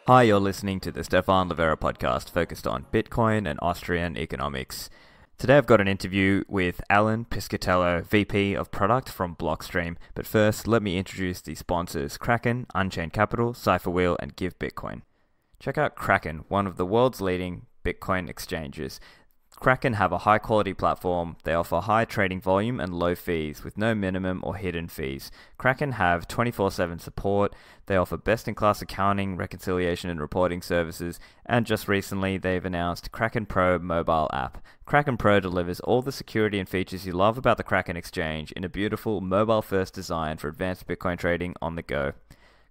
Hi, you're listening to the Stefan Livera podcast focused on Bitcoin and Austrian economics. Today I've got an interview with Alan Piscitello, VP of Product from Blockstream. But first, let me introduce the sponsors: Kraken, Unchained Capital, Cypherwheel, and Give Bitcoin. Check out Kraken, one of the world's leading Bitcoin exchanges. Kraken have a high-quality platform. They offer high trading volume and low fees with no minimum or hidden fees. Kraken have 24/7 support. They offer best-in-class accounting, reconciliation, and reporting services. And just recently, they've announced Kraken Pro mobile app. Kraken Pro delivers all the security and features you love about the Kraken exchange in a beautiful mobile-first design for advanced Bitcoin trading on the go.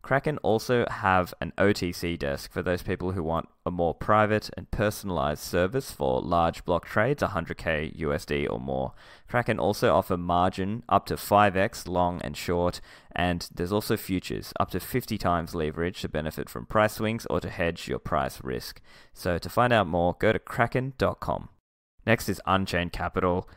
Kraken also have an OTC desk for those people who want a more private and personalized service for large block trades, 100k USD or more. Kraken also offer margin up to 5x long and short, and there's also futures up to 50 times leverage to benefit from price swings or to hedge your price risk. So to find out more, go to kraken.com. Next is Unchained Capital.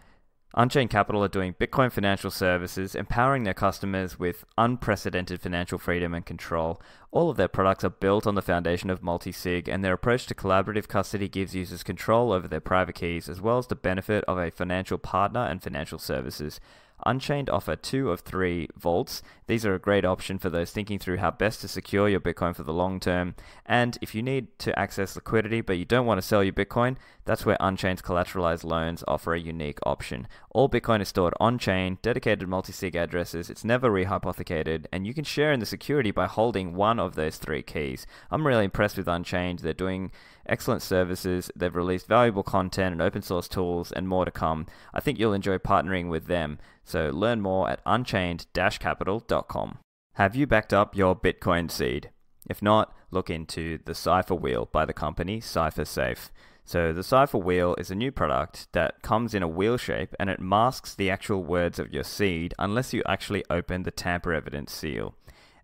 Unchained Capital are doing Bitcoin financial services, empowering their customers with unprecedented financial freedom and control. All of their products are built on the foundation of multi-sig, and their approach to collaborative custody gives users control over their private keys, as well as the benefit of a financial partner and financial services. Unchained offer 2 of 3 vaults. These are a great option for those thinking through how best to secure your Bitcoin for the long term. And if you need to access liquidity but you don't want to sell your Bitcoin, that's where Unchained's collateralized loans offer a unique option. All Bitcoin is stored on-chain, dedicated multi-sig addresses, it's never rehypothecated, and you can share in the security by holding one of those 3 keys. I'm really impressed with Unchained. They're doing excellent services, they've released valuable content and open source tools, and more to come. I think you'll enjoy partnering with them. So learn more at unchained-capital.com. Have you backed up your Bitcoin seed? If not, look into the Cypherwheel by the company CipherSafe. So the Cypherwheel is a new product that comes in a wheel shape, and it masks the actual words of your seed unless you actually open the tamper evidence seal.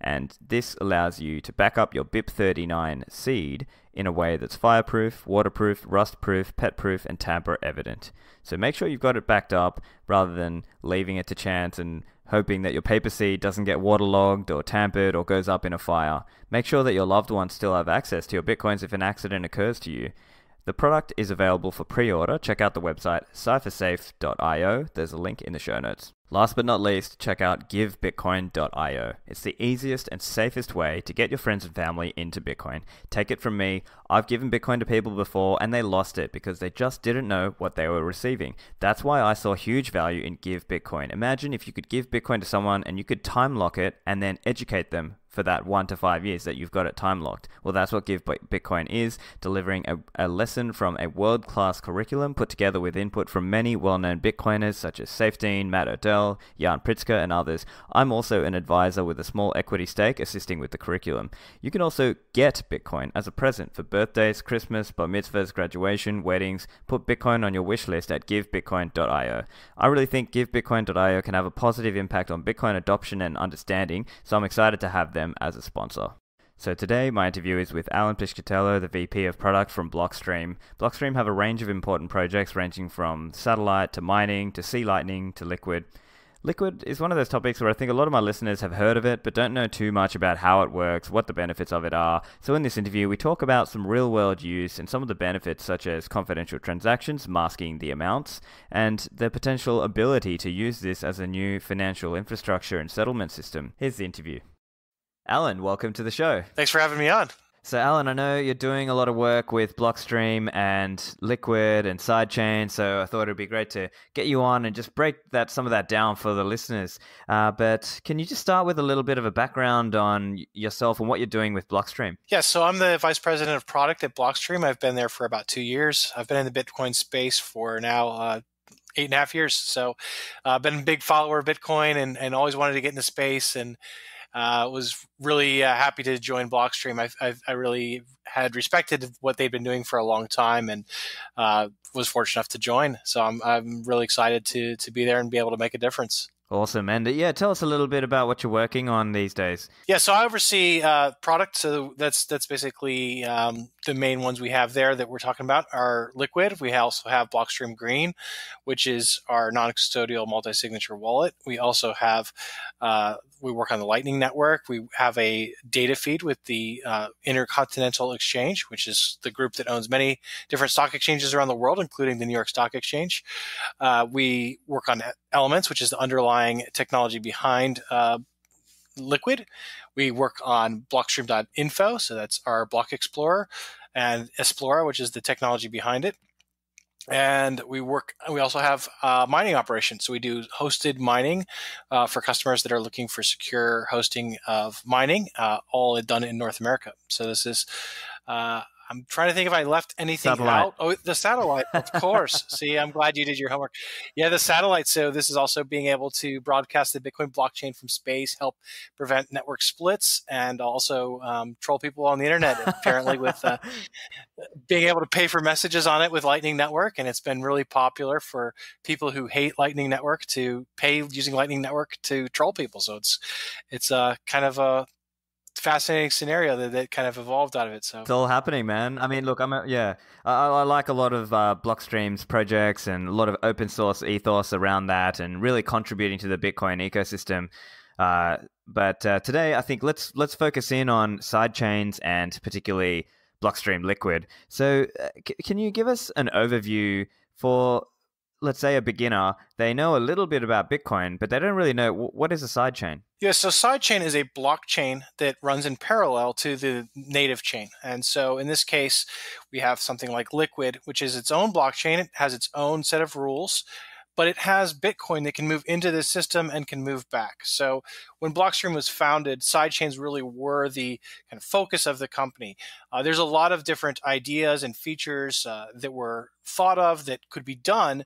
And this allows you to back up your BIP39 seed in a way that's fireproof, waterproof, rustproof, petproof, and tamper evident. So make sure you've got it backed up rather than leaving it to chance and hoping that your paper seed doesn't get waterlogged or tampered or goes up in a fire. Make sure that your loved ones still have access to your Bitcoins if an accident occurs to you. The product is available for pre-order. Check out the website cyphersafe.io. There's a link in the show notes. Last but not least, check out givebitcoin.io. It's the easiest and safest way to get your friends and family into Bitcoin. Take it from me, I've given Bitcoin to people before and they lost it because they just didn't know what they were receiving. That's why I saw huge value in Give Bitcoin. Imagine if you could give Bitcoin to someone and you could time lock it and then educate them for that 1 to 5 years that you've got it time locked. Well, that's what Give Bitcoin is, delivering a lesson from a world-class curriculum put together with input from many well-known Bitcoiners such as Safety, Matt Odell, Jan Pritzker, and others. I'm also an advisor with a small equity stake assisting with the curriculum. You can also get Bitcoin as a present for birthdays, Christmas, bar mitzvahs, graduation, weddings. Put Bitcoin on your wish list at givebitcoin.io. I really think givebitcoin.io can have a positive impact on Bitcoin adoption and understanding, so I'm excited to have them as a sponsor. So today, my interview is with Alan Piscitello, the VP of Product from Blockstream. Blockstream have a range of important projects ranging from satellite to mining to sea lightning to Liquid. Liquid is one of those topics where I think a lot of my listeners have heard of it but don't know too much about how it works, what the benefits of it are. So in this interview, we talk about some real-world use and some of the benefits such as confidential transactions, masking the amounts, and the potential ability to use this as a new financial infrastructure and settlement system. Here's the interview. Alan, welcome to the show. Thanks for having me on. So Alan, I know you're doing a lot of work with Blockstream and Liquid and Sidechains, so I thought it'd be great to get you on and just break some of that down for the listeners. But can you just start with a little bit of a background on yourself and what you're doing with Blockstream? Yeah, so I'm the Vice President of Product at Blockstream. I've been there for about 2 years. I've been in the Bitcoin space for now 8.5 years. So I've been a big follower of Bitcoin and always wanted to get in the space, and was really happy to join Blockstream. I really had respected what they'd been doing for a long time, and was fortunate enough to join. So I'm really excited to be there and be able to make a difference. Awesome. And yeah, tell us a little bit about what you're working on these days. Yeah, so I oversee product. So that's basically the main ones we have there that we're talking about are Liquid. We also have Blockstream Green, which is our non-custodial multi-signature wallet. We also have we work on the Lightning Network. We have a data feed with the Intercontinental Exchange, which is the group that owns many different stock exchanges around the world, including the New York Stock Exchange. We work on Elements, which is the underlying technology behind Liquid. We work on Blockstream.info, so that's our block explorer, and Explora, which is the technology behind it. And we also have mining operations. So we do hosted mining for customers that are looking for secure hosting of mining, all done in North America. So this is I'm trying to think if I left anything out. Oh, the satellite, of course. See, I'm glad you did your homework. Yeah, the satellite. So this is also being able to broadcast the Bitcoin blockchain from space, help prevent network splits, and also troll people on the internet, apparently, with being able to pay for messages on it with Lightning Network. And it's been really popular for people who hate Lightning Network to pay using Lightning Network to troll people. So it's kind of a fascinating scenario that kind of evolved out of it. So it's all happening, man. I mean, look, I like a lot of Blockstream's projects and a lot of open source ethos around that, and really contributing to the Bitcoin ecosystem. But today, I think let's focus in on Sidechains and particularly Blockstream Liquid. So, can you give us an overview for, let's say, a beginner? They know a little bit about Bitcoin, but they don't really know what is a sidechain. Yeah, so sidechain is a blockchain that runs in parallel to the native chain. And so in this case, we have something like Liquid, which is its own blockchain. It has its own set of rules, but it has Bitcoin that can move into the system and can move back. So when Blockstream was founded, sidechains really were the kind of focus of the company. There's a lot of different ideas and features that were thought of that could be done,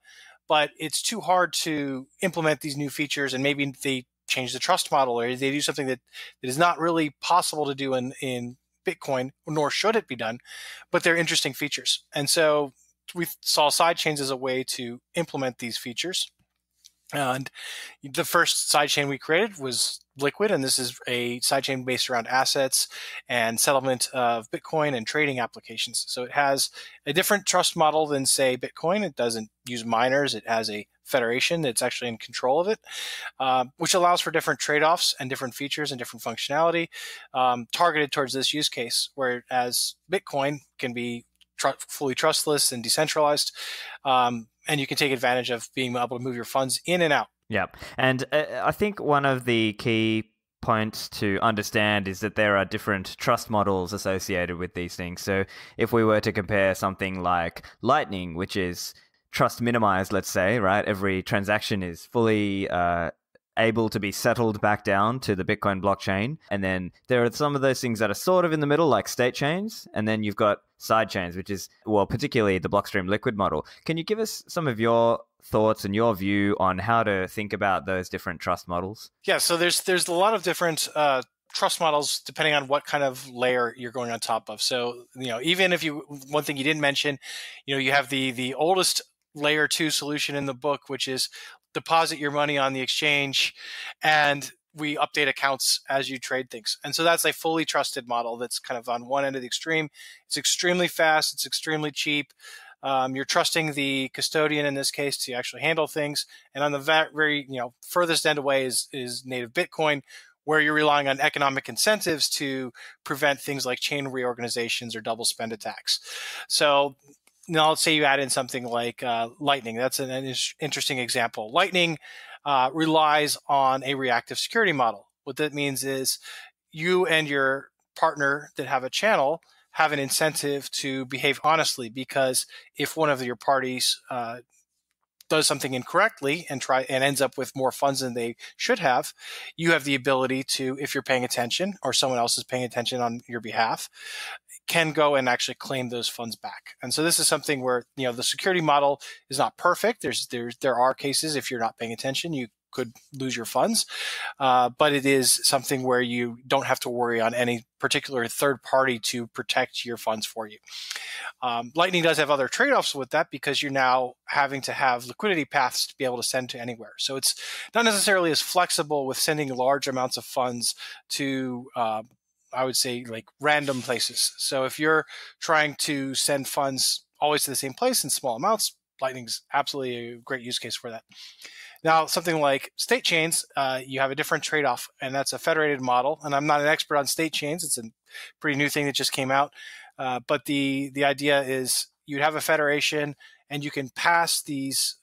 but it's too hard to implement these new features, and maybe they change the trust model, or they do something that is not really possible to do in Bitcoin, nor should it be done, but they're interesting features. And so we saw sidechains as a way to implement these features. And the first sidechain we created was Liquid, and this is a sidechain based around assets and settlement of Bitcoin and trading applications. So it has a different trust model than, say, Bitcoin. It doesn't use miners. It has a federation that's actually in control of it, which allows for different trade-offs and different features and different functionality targeted towards this use case, whereas Bitcoin can be fully trustless and decentralized, and you can take advantage of being able to move your funds in and out. Yeah, and I think one of the key points to understand is that there are different trust models associated with these things. So if we were to compare something like Lightning, which is trust minimized, let's say, right? Every transaction is fully able to be settled back down to the Bitcoin blockchain. And then there are some of those things that are sort of in the middle, like Statechains. And then you've got Sidechains, which is, well, particularly the Blockstream Liquid model. Can you give us some of your thoughts and your view on how to think about those different trust models? Yeah, so there's a lot of different trust models depending on what kind of layer you're going on top of. So, even if one thing you didn't mention, you have the oldest layer 2 solution in the book, which is deposit your money on the exchange and we update accounts as you trade things. And so that's a fully trusted model that's kind of on one end of the extreme. It's extremely fast. It's extremely cheap. You're trusting the custodian in this case to actually handle things. And on the very furthest end away is native Bitcoin, where you're relying on economic incentives to prevent things like chain reorganizations or double spend attacks. So now let's say you add in something like Lightning. That's an interesting example. Lightning relies on a reactive security model. What that means is you and your partner that have a channel have an incentive to behave honestly, because if one of your parties does something incorrectly and ends up with more funds than they should have, you have the ability to, if you're paying attention or someone else is paying attention on your behalf, can go and actually claim those funds back. And so this is something where the security model is not perfect. There are cases, if you're not paying attention, you could lose your funds. But it is something where you don't have to worry on any particular third party to protect your funds for you. Lightning does have other trade-offs with that because you're now having to have liquidity paths to be able to send to anywhere. So it's not necessarily as flexible with sending large amounts of funds to, I would say, like random places. So if you're trying to send funds always to the same place in small amounts, Lightning's absolutely a great use case for that. Now, something like Statechains, you have a different trade-off, and that's a federated model. And I'm not an expert on Statechains. It's a pretty new thing that just came out. But the idea is you'd have a federation, and you can pass these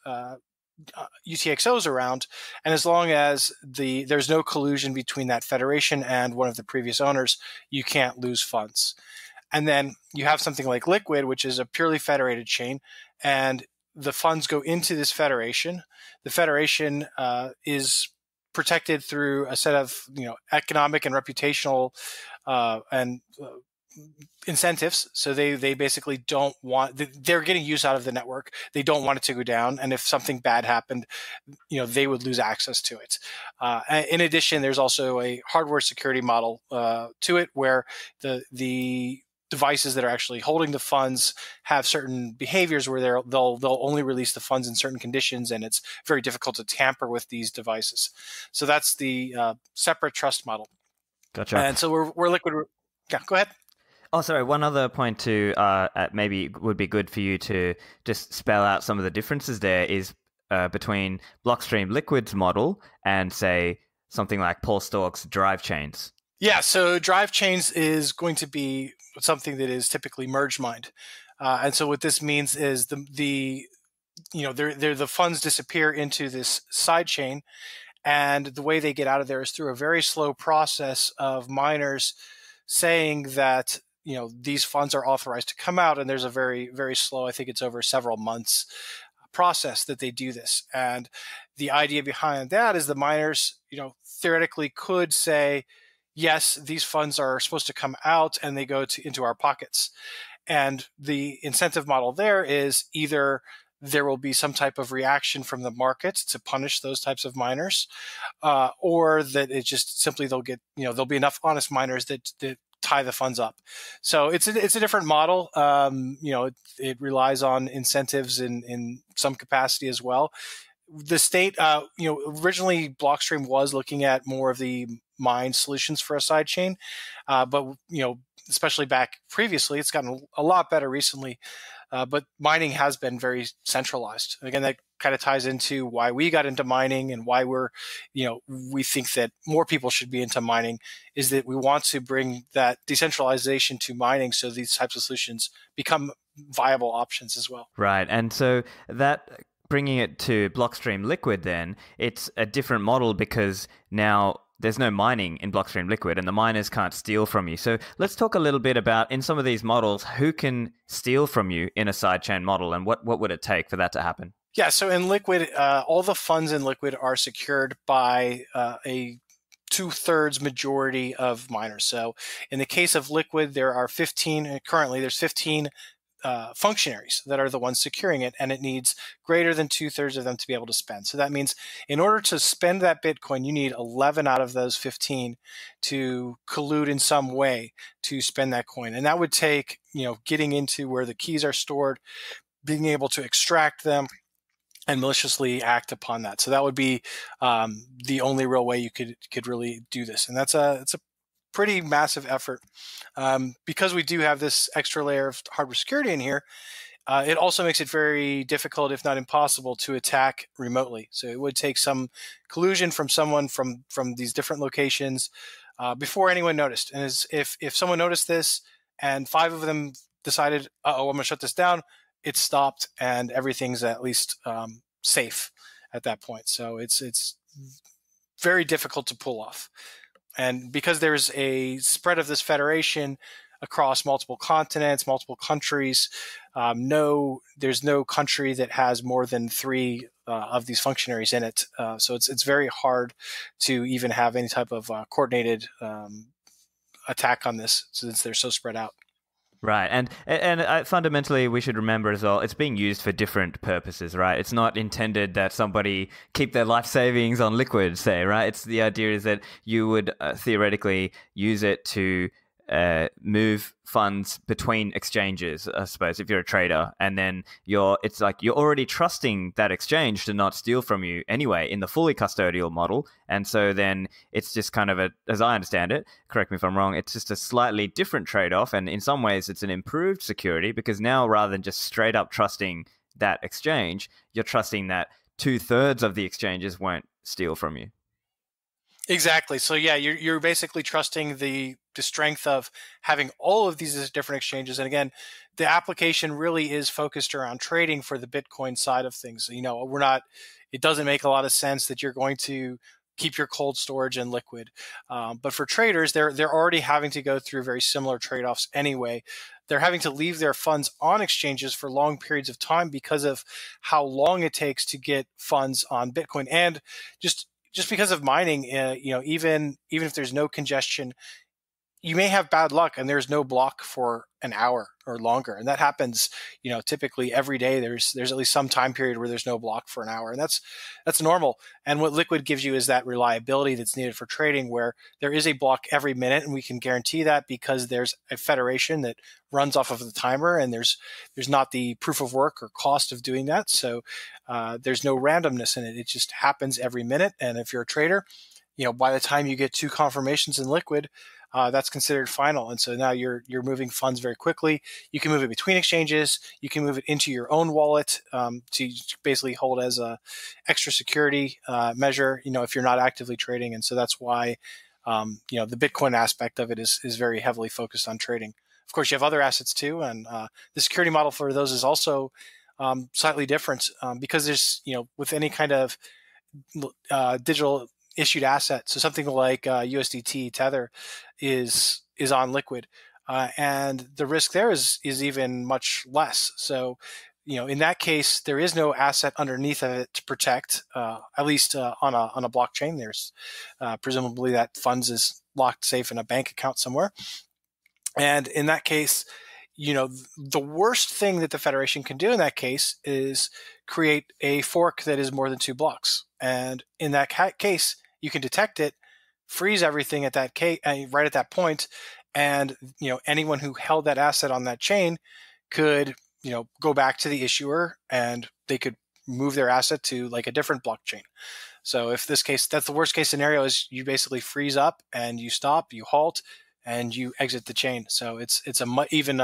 UTXOs around, and as long as there's no collusion between that federation and one of the previous owners, you can't lose funds. And then you have something like Liquid, which is a purely federated chain, and the funds go into this federation. The federation is protected through a set of economic and reputational and incentives. So they basically don't want, they're getting use out of the network. They don't want it to go down. And if something bad happened, they would lose access to it. In addition, there's also a hardware security model to it where the devices that are actually holding the funds have certain behaviors where they'll only release the funds in certain conditions, and it's very difficult to tamper with these devices. So that's the separate trust model. Gotcha. And so we're Liquid. Yeah, go ahead. Oh, sorry. One other point to maybe would be good for you to just spell out some of the differences there is between Blockstream Liquid's model and, say, something like Paul Stork's drive chains. Yeah, so drive chains is going to be something that is typically merge mined. And so what this means is the funds disappear into this side chain, and the way they get out of there is through a very slow process of miners saying that these funds are authorized to come out, and there's a very, very slow, I think it's over several months process that they do this. And the idea behind that is the miners theoretically could say, yes, these funds are supposed to come out, and they go into our pockets. And the incentive model there is either there will be some type of reaction from the market to punish those types of miners, or that it just simply there'll be enough honest miners that tie the funds up. So it's a different model. It relies on incentives in some capacity as well. The state, originally Blockstream was looking at more of the mine solutions for a sidechain, but especially back previously, it's gotten a lot better recently. But mining has been very centralized. Again, that kind of ties into why we got into mining and why we think that more people should be into mining, is that we want to bring that decentralization to mining so these types of solutions become viable options as well. Right. And so that bringing it to Blockstream Liquid, then it's a different model because now there's no mining in Blockstream Liquid and the miners can't steal from you. So let's talk a little bit about, in some of these models, who can steal from you in a sidechain model, and what would it take for that to happen? Yeah, so in Liquid, all the funds in Liquid are secured by a 2/3 majority of miners. So in the case of Liquid, currently there's 15 functionaries that are the ones securing it, and it needs greater than 2/3 of them to be able to spend. So that means in order to spend that Bitcoin, you need 11 out of those 15 to collude in some way to spend that coin. And that would take, getting into where the keys are stored, being able to extract them, and maliciously act upon that. So that would be the only real way you could really do this. And it's a pretty massive effort. Because we do have this extra layer of hardware security in here, it also makes it very difficult, if not impossible, to attack remotely. So it would take some collusion from someone from these different locations before anyone noticed. And if someone noticed this and 5 of them decided, I'm going to shut this down, it's stopped and everything's at least safe at that point. So it's very difficult to pull off. And because there's a spread of this federation across multiple continents, multiple countries, there's no country that has more than 3 of these functionaries in it. So it's very hard to even have any type of coordinated attack on this since they're so spread out. Right, and fundamentally, we should remember as well, it's being used for different purposes, right? It's not intended that somebody keep their life savings on Liquid, say, right? It's the idea is that you would theoretically use it to move funds between exchanges, I suppose, if you're a trader, and then it's like you're already trusting that exchange to not steal from you anyway in the fully custodial model, and so then it's just kind of as I understand it, correct me if I'm wrong, it's just a slightly different trade-off, and in some ways it's an improved security because now rather than just straight up trusting that exchange, you're trusting that 2/3 of the exchanges won't steal from you. Exactly. So yeah, you're basically trusting the strength of having all of these different exchanges. And again, the application really is focused around trading for the Bitcoin side of things. It doesn't make a lot of sense that you're going to keep your cold storage in Liquid. But for traders, they're already having to go through very similar trade-offs anyway. They're having to leave their funds on exchanges for long periods of time because of how long it takes to get funds on Bitcoin. And just because of mining, even if there's no congestion, you may have bad luck and there's no block for an hour or longer. And that happens, typically every day there's at least some time period where there's no block for an hour. And that's normal. And what Liquid gives you is that reliability that's needed for trading, where there is a block every minute. And we can guarantee that because there's a federation that runs off of the timer, and there's not the proof of work or cost of doing that. So there's no randomness in it. It just happens every minute. And if you're a trader, by the time you get 2 confirmations in Liquid, that's considered final. And so now you're moving funds very quickly. You can move it between exchanges. You can move it into your own wallet to basically hold as a extra security measure, if you're not actively trading. And so that's why, the Bitcoin aspect of it is very heavily focused on trading. Of course, you have other assets too. And the security model for those is also slightly different because there's, with any kind of digital issued asset. So something like USDT Tether is on Liquid, and the risk there is even much less. So, in that case, there is no asset underneath of it to protect. At least on a blockchain, there's presumably that funds is locked safe in a bank account somewhere. And in that case, the worst thing that the Federation can do in that case is create a fork that is more than 2 blocks. And in that case, you can detect it, freeze everything at that right at that point, and anyone who held that asset on that chain could go back to the issuer and they could move their asset to like a different blockchain. So if this case, that's the worst case scenario, is you basically freeze up and you stop, you halt, and you exit the chain. So it's even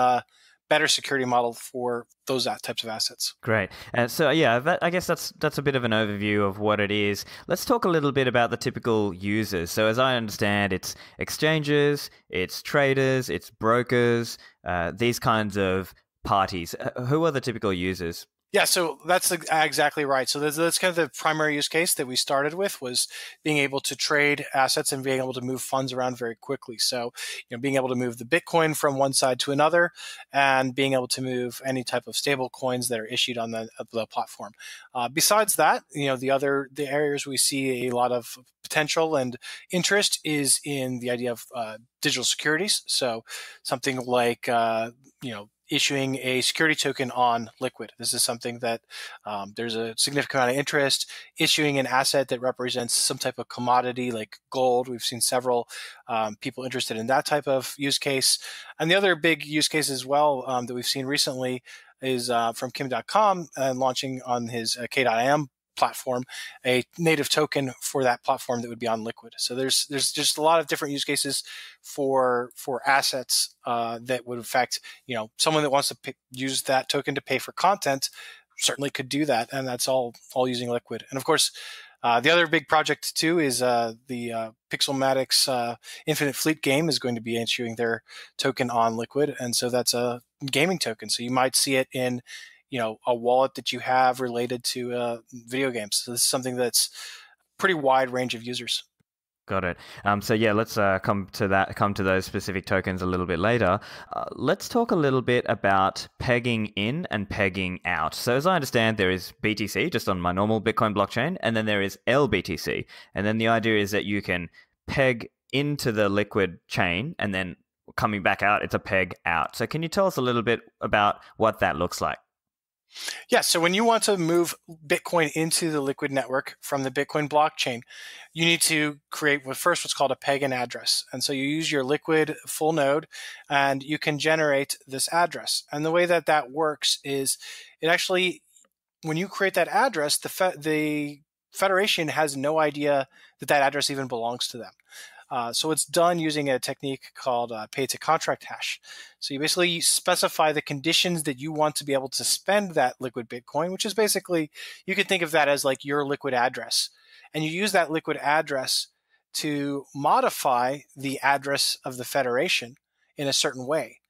better security model for those types of assets. Great. So yeah, I guess that's a bit of an overview of what it is. Let's talk a little bit about the typical users. So as I understand, it's exchanges, it's traders, it's brokers, these kinds of parties. Who are the typical users? Yeah, so that's exactly right. So that's kind of the primary use case that we started with, was being able to trade assets and being able to move funds around very quickly. So, being able to move the Bitcoin from one side to another, and being able to move any type of stable coins that are issued on the platform. Besides that, the areas we see a lot of potential and interest is in the idea of digital securities. So something like issuing a security token on Liquid. This is something that there's a significant amount of interest. Issuing an asset that represents some type of commodity like gold. We've seen several people interested in that type of use case. And the other big use case as well that we've seen recently is from Kim.com launching on his K.IM platform a native token for that platform that would be on Liquid. So there's just a lot of different use cases for assets that would affect someone that wants to use that token to pay for content certainly could do that, and that's all using Liquid. And of course, the other big project too is the Pixelmatics Infinite Fleet game is going to be issuing their token on Liquid, and so that's a gaming token. So you might see it in a wallet that you have related to video games. So this is something that's pretty wide range of users. Got it. So yeah, let's come to those specific tokens a little bit later. Let's talk a little bit about pegging in and pegging out. So as I understand, there is BTC just on my normal Bitcoin blockchain, and then there is LBTC. And then the idea is that you can peg into the Liquid chain and then coming back out, it's a peg out. So can you tell us a little bit about what that looks like? Yeah, so when you want to move Bitcoin into the Liquid network from the Bitcoin blockchain, you need to create what's called a peg and address. And so you use your Liquid full node and you can generate this address. And the way that that works is it actually, when you create that address, the Federation has no idea that that address even belongs to them. So it's done using a technique called pay-to-contract hash. So you basically specify the conditions that you want to be able to spend that Liquid Bitcoin, which is basically, you could think of that as like your Liquid address. And you use that Liquid address to modify the address of the Federation in a certain way.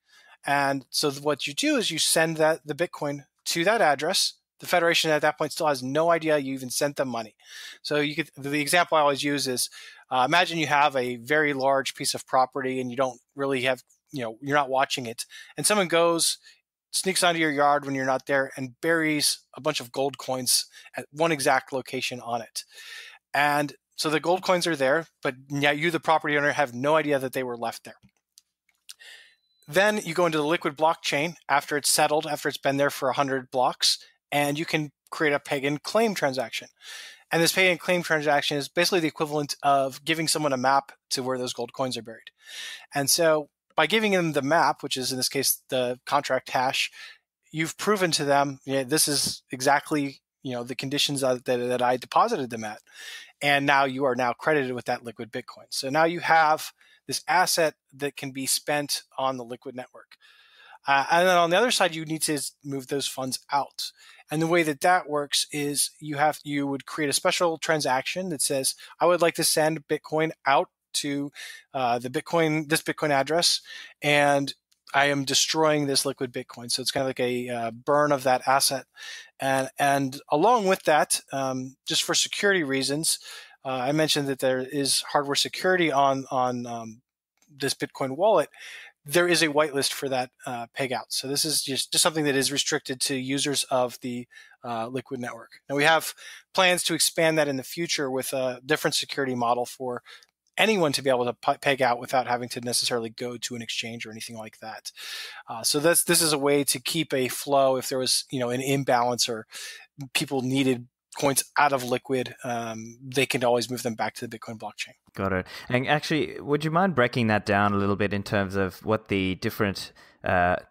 And so what you do is you send the Bitcoin to that address. The Federation at that point still has no idea you even sent them money. So the example I always use is, imagine you have a very large piece of property and you don't really have, you're not watching it. And someone sneaks onto your yard when you're not there and buries a bunch of gold coins at one exact location on it. And so the gold coins are there, but yeah, you, the property owner, have no idea that they were left there. Then you go into the Liquid blockchain after it's settled, after it's been there for 100 blocks, and you can create a peg and claim transaction. And this pay and claim transaction is basically the equivalent of giving someone a map to where those gold coins are buried. And so by giving them the map, which is in this case the contract hash, you've proven to them, this is exactly the conditions that I deposited them at. And now you are now credited with that Liquid Bitcoin. So now you have this asset that can be spent on the Liquid network. And then on the other side, you need to move those funds out. And the way that works is you would create a special transaction that says, I would like to send Bitcoin out to this Bitcoin address, and I am destroying this Liquid Bitcoin. So it's kind of like a burn of that asset. And along with that, just for security reasons, I mentioned that there is hardware security on this Bitcoin wallet. There is a whitelist for that peg out. So this is just something that is restricted to users of the Liquid network. Now we have plans to expand that in the future with a different security model for anyone to be able to peg out without having to necessarily go to an exchange or anything like that. So this is a way to keep a flow if there was an imbalance or people needed coins out of Liquid, they can always move them back to the Bitcoin blockchain. Got it. And actually, would you mind breaking that down a little bit in terms of what the different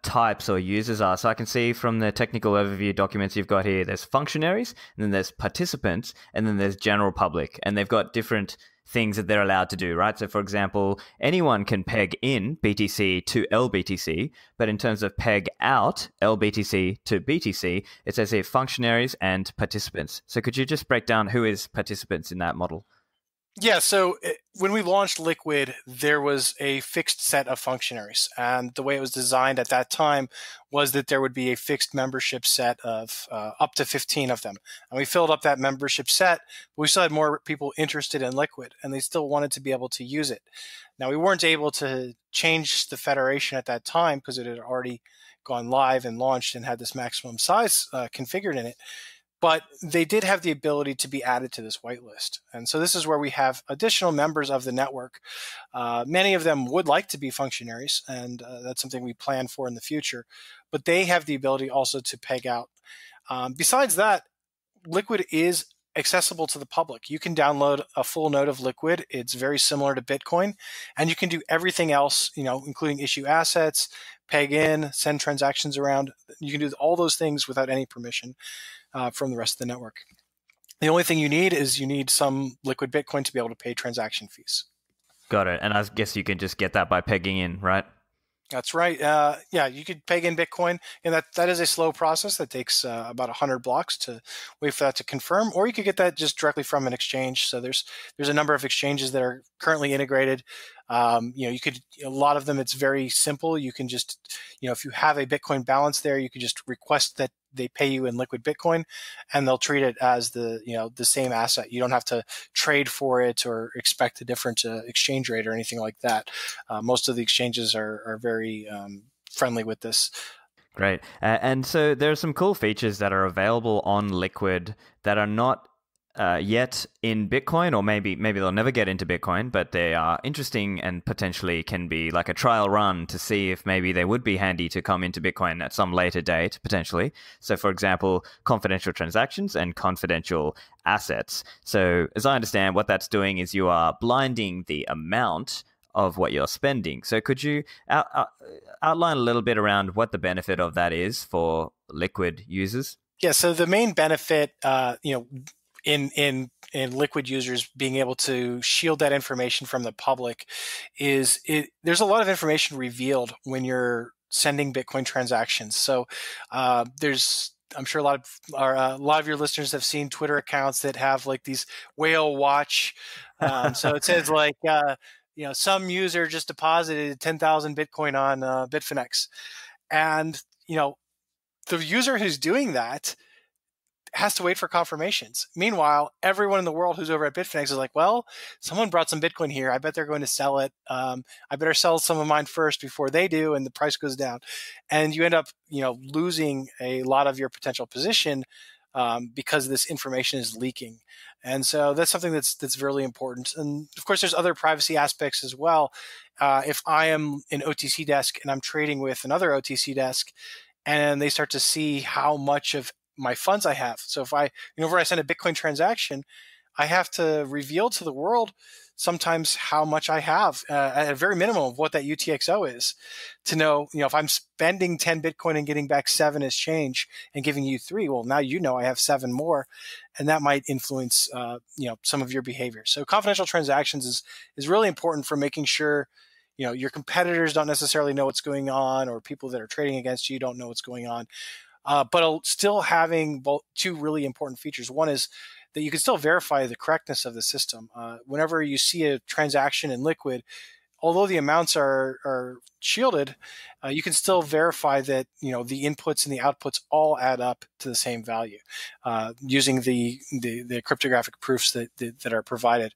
types or users are? So I can see from the technical overview documents you've got here, there's functionaries, and then there's participants, and then there's general public, and they've got different things that they're allowed to do, right? So for example, anyone can peg in BTC to LBTC, but in terms of peg out LBTC to BTC, it says here functionaries and participants. So could you just break down who is participants in that model? Yeah, so when we launched Liquid, there was a fixed set of functionaries. And the way it was designed at that time was that there would be a fixed membership set of up to 15 of them. And we filled up that membership set, but we still had more people interested in Liquid, and they still wanted to be able to use it. Now, we weren't able to change the federation at that time because it had already gone live and launched and had this maximum size configured in it. But they did have the ability to be added to this whitelist. And so this is where we have additional members of the network. Many of them would like to be functionaries, and that's something we plan for in the future. But they have the ability also to peg out. Besides that, Liquid is accessible to the public. You can download a full node of Liquid. It's very similar to Bitcoin. And you can do everything else, including issue assets, peg in, send transactions around. You can do all those things without any permission from the rest of the network. The only thing you need some Liquid Bitcoin to be able to pay transaction fees. Got it. And I guess you can just get that by pegging in, right? That's right. Yeah, you could peg in Bitcoin, and that is a slow process that takes about 100 blocks to wait for that to confirm, or you could get that just directly from an exchange. So there's a number of exchanges that are currently integrated. You could, a lot of them, it's very simple. You can just, if you have a Bitcoin balance there, you could just request that they pay you in Liquid Bitcoin, and they'll treat it as the same asset. You don't have to trade for it or expect a different exchange rate or anything like that. Most of the exchanges are very friendly with this. Great. And so there are some cool features that are available on Liquid that are not yet in Bitcoin, or maybe they'll never get into Bitcoin, but they are interesting and potentially can be like a trial run to see if maybe they would be handy to come into Bitcoin at some later date, potentially. So, for example, confidential transactions and confidential assets. So, as I understand, what that's doing is you are blinding the amount of what you're spending. So, could you outline a little bit around what the benefit of that is for Liquid users? Yeah. So the main benefit, in Liquid users being able to shield that information from the public is there's a lot of information revealed when you're sending Bitcoin transactions. So I'm sure a lot of your listeners have seen Twitter accounts that have like these whale watch. So it says like some user just deposited 10,000 Bitcoin on Bitfinex, and the user who's doing that has to wait for confirmations. Meanwhile, everyone in the world who's over at Bitfinex is like, well, someone brought some Bitcoin here. I bet they're going to sell it. I better sell some of mine first before they do, and the price goes down. And you end up, losing a lot of your potential position because this information is leaking. And so that's something that's really important. And of course, there's other privacy aspects as well. If I am an OTC desk and I'm trading with another OTC desk, and they start to see how much of my funds I have. So if whenever I send a Bitcoin transaction, I have to reveal to the world sometimes how much I have at a very minimum of what that UTXO is, to know, if I'm spending 10 Bitcoin and getting back 7 as change and giving you 3, well, now I have 7 more, and that might influence, some of your behavior. So confidential transactions is really important for making sure, your competitors don't necessarily know what's going on, or people that are trading against you don't know what's going on. But still having two really important features. One is that you can still verify the correctness of the system. Whenever you see a transaction in Liquid, although the amounts are shielded, you can still verify that the inputs and the outputs all add up to the same value using the cryptographic proofs that are provided.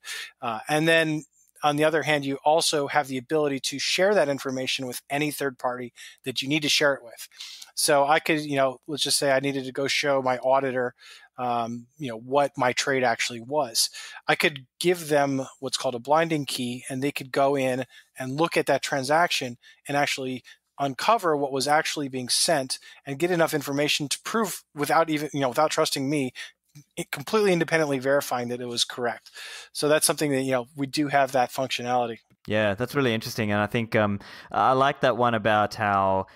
And then on the other hand, you also have the ability to share that information with any third party that you need to share it with. So I could, let's just say I needed to go show my auditor, what my trade actually was. I could give them what's called a blinding key, and they could go in and look at that transaction and actually uncover what was actually being sent and get enough information to prove without trusting me, completely independently verifying that it was correct. So that's something that, we do have that functionality. Yeah, that's really interesting. And I think I like that one about how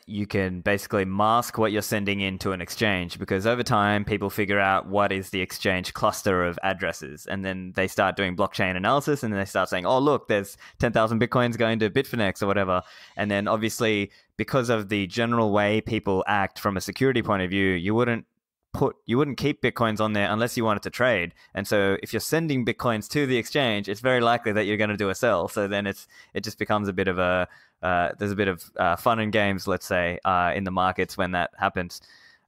you can basically mask what you're sending into an exchange, because over time people figure out what is the exchange cluster of addresses, and then they start doing blockchain analysis, and then they start saying, oh, look, there's 10,000 Bitcoins going to Bitfinex or whatever. And then obviously, because of the general way people act from a security point of view, you wouldn't keep Bitcoins on there unless you wanted to trade. And so if you're sending Bitcoins to the exchange, it's very likely that you're going to do a sell. So then it just becomes a bit of there's a bit of fun and games, let's say, in the markets when that happens.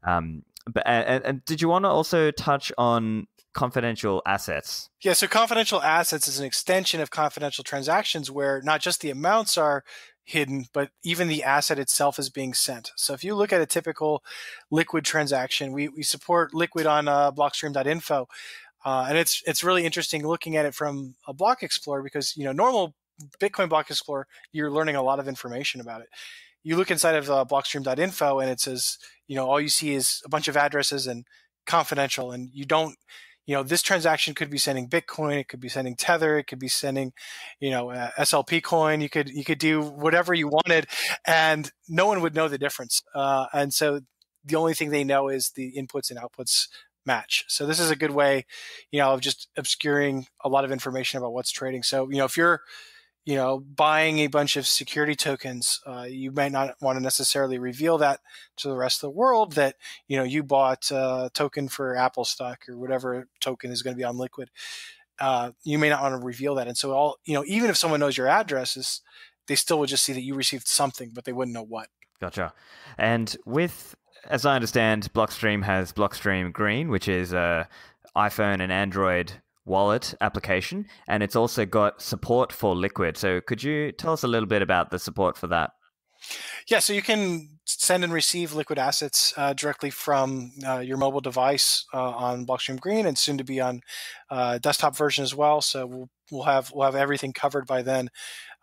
But did you want to also touch on confidential assets? Yeah, so confidential assets is an extension of confidential transactions, where not just the amounts are hidden, but even the asset itself is being sent. So if you look at a typical Liquid transaction, we support Liquid on Blockstream.info, and it's really interesting looking at it from a block explorer, because normal Bitcoin block explorer, you're learning a lot of information about it. You look inside of Blockstream.info, and it says all you see is a bunch of addresses and confidential, and you don't. This transaction could be sending Bitcoin, it could be sending Tether, it could be sending, SLP coin. You could do whatever you wanted, and no one would know the difference. And so the only thing they know is the inputs and outputs match. So this is a good way, of just obscuring a lot of information about what's trading. So, if you're, buying a bunch of security tokens, you might not want to necessarily reveal that to the rest of the world that, you bought a token for Apple stock or whatever token is going to be on Liquid. You may not want to reveal that. And so even if someone knows your addresses, they still would just see that you received something, but they wouldn't know what. Gotcha. And as I understand, Blockstream has Blockstream Green, which is a iPhone and Android wallet application, and it's also got support for Liquid. So could you tell us a little bit about the support for that? Yeah, so you can send and receive liquid assets directly from your mobile device on Blockstream Green, and soon to be on desktop version as well. So we'll have everything covered by then.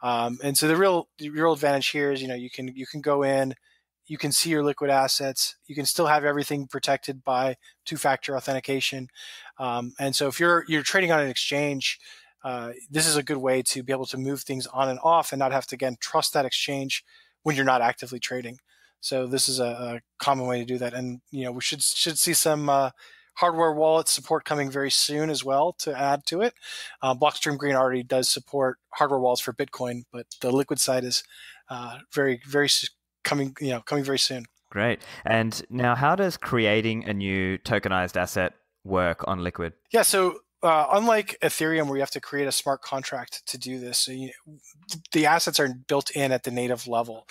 And so the real advantage here is, you can go in, you can see your liquid assets, you can still have everything protected by two-factor authentication. And so if you're trading on an exchange, this is a good way to be able to move things on and off and not have to, again, trust that exchange when you're not actively trading. So this is a common way to do that. And we should see some hardware wallet support coming very soon as well to add to it. Blockstream Green already does support hardware wallets for Bitcoin, but the Liquid side is very coming very soon. Great. And now, how does creating a new tokenized asset work on Liquid? Yeah, so unlike Ethereum, where you have to create a smart contract to do this, so the assets are built in at the native level.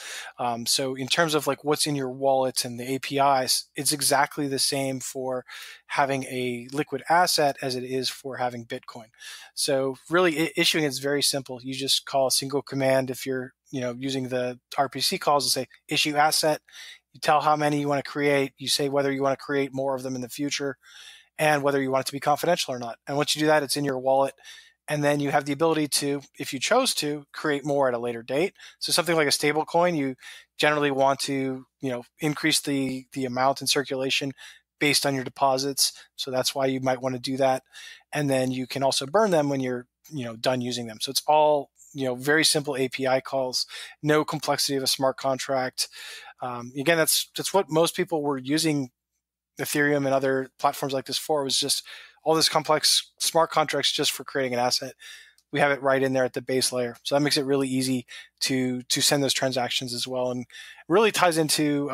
So in terms of like what's in your wallet and the APIs, it's exactly the same for having a liquid asset as it is for having Bitcoin. So really, issuing is very simple. You just call a single command if you're using the RPC calls and say issue asset. You tell how many you want to create. You say whether you want to create more of them in the future, and whether you want it to be confidential or not. And once you do that, it's in your wallet. And then you have the ability to, if you chose to, create more at a later date. So something like a stable coin, you generally want to, increase the amount in circulation based on your deposits. So that's why you might want to do that. And then you can also burn them when you're, done using them. So it's all, very simple API calls, no complexity of a smart contract. Again, that's what most people were using Ethereum and other platforms like this for, was just all this complex smart contracts just for creating an asset. We have it right in there at the base layer. So that makes it really easy to send those transactions as well. And really ties into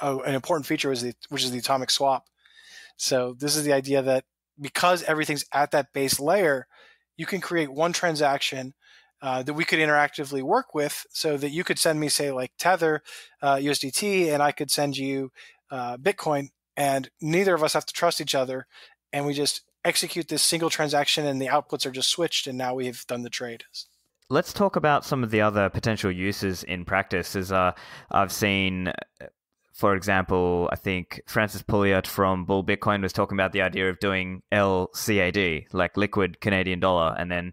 an important feature, which is the atomic swap. So this is the idea that because everything's at that base layer, you can create one transaction that we could interactively work with, so that you could send me, say, like Tether USDT, and I could send you Bitcoin, and neither of us have to trust each other, and we just execute this single transaction, and the outputs are just switched, and now we've done the trade. Let's talk about some of the other potential uses in practice. As I've seen, for example, I think Francis Pouliot from Bull Bitcoin was talking about the idea of doing LCAD, like liquid Canadian dollar, and then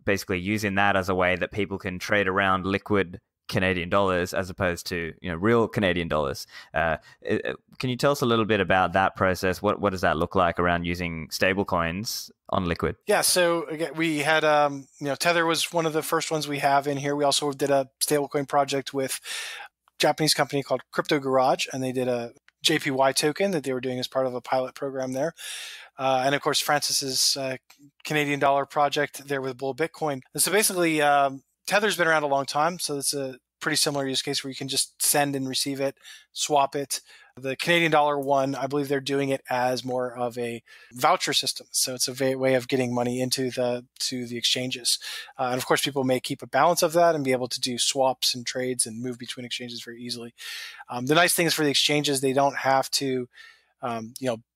basically using that as a way that people can trade around liquid Canadian dollars as opposed to real Canadian dollars. Can you tell us a little bit about that process? What does that look like around using stable coins on Liquid? Yeah, so again, we had Tether was one of the first ones we have in here. We also did a stablecoin project with a Japanese company called Crypto Garage, and they did a JPY token that they were doing as part of a pilot program there. And of course, Francis's Canadian dollar project there with Bull Bitcoin. And so basically, Tether's been around a long time, so it's a pretty similar use case where you can just send and receive it, swap it. The Canadian dollar one, I believe they're doing it as more of a voucher system. So it's a way of getting money into the exchanges. And of course, people may keep a balance of that and be able to do swaps and trades and move between exchanges very easily. The nice thing is for the exchanges, they don't have to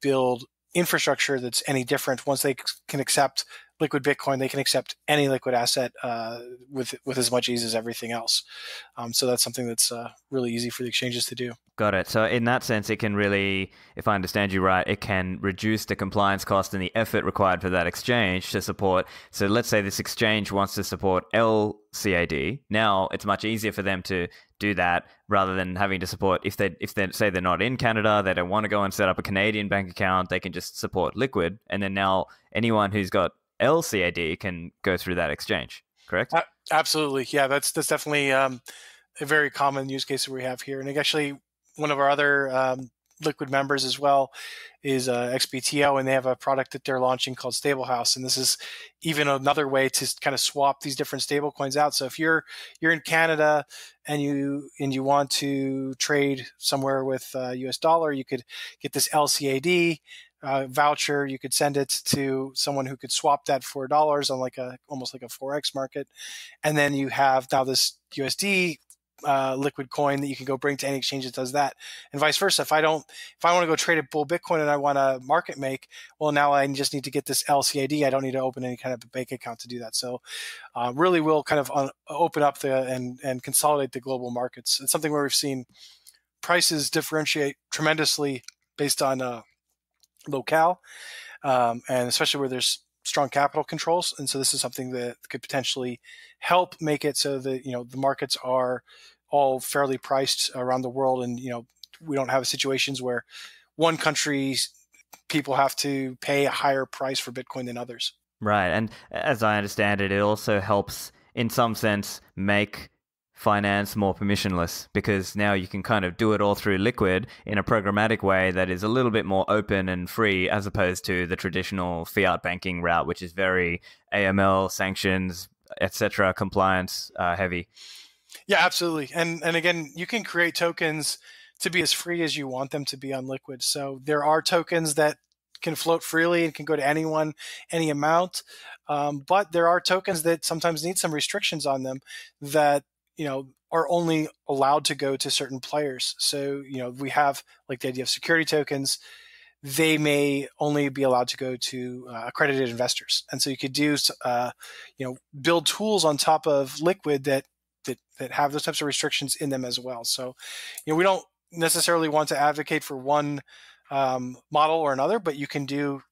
build infrastructure that's any different. Once they can accept liquid Bitcoin, they can accept any liquid asset with as much ease as everything else. So that's something that's really easy for the exchanges to do. Got it. So in that sense, it can really, if I understand you right, it can reduce the compliance cost and the effort required for that exchange to support. So let's say this exchange wants to support LCAD. Now it's much easier for them to do that rather than having to support, if they say they're not in Canada, they don't want to go and set up a Canadian bank account, they can just support Liquid. And then now anyone who's got LCAD can go through that exchange, correct? Absolutely. Yeah, that's definitely a very common use case that we have here. And actually, one of our other Liquid members as well is XBTO, and they have a product that they're launching called Stablehouse. And this is even another way to kind of swap these different stable coins out. So if you're in Canada and you want to trade somewhere with US dollar, you could get this LCAD voucher. You could send it to someone who could swap that for dollars on almost like a Forex market. And then you have now this USD liquid coin that you can go bring to any exchange that does that, and vice versa. If I want to go trade a bull Bitcoin and I want to market make, well, now I just need to get this LCID. I don't need to open any kind of a bank account to do that. So really will kind of open up and consolidate the global markets. It's something where we've seen prices differentiate tremendously based on locale, and especially where there's strong capital controls. And so this is something that could potentially help make it so that, the markets are all fairly priced around the world. And, we don't have situations where one country's people have to pay a higher price for Bitcoin than others. Right. And as I understand it, it also helps in some sense make finance more permissionless, because now you can kind of do it all through Liquid in a programmatic way that is a little bit more open and free, as opposed to the traditional fiat banking route, which is very AML, sanctions, etc., compliance heavy. Yeah, absolutely. And again, you can create tokens to be as free as you want them to be on Liquid. So there are tokens that can float freely and can go to anyone, any amount. But there are tokens that sometimes need some restrictions on them that are only allowed to go to certain players. So, we have like the idea of security tokens. They may only be allowed to go to accredited investors. And so you could do, build tools on top of Liquid that have those types of restrictions in them as well. So, we don't necessarily want to advocate for one model or another, but you can do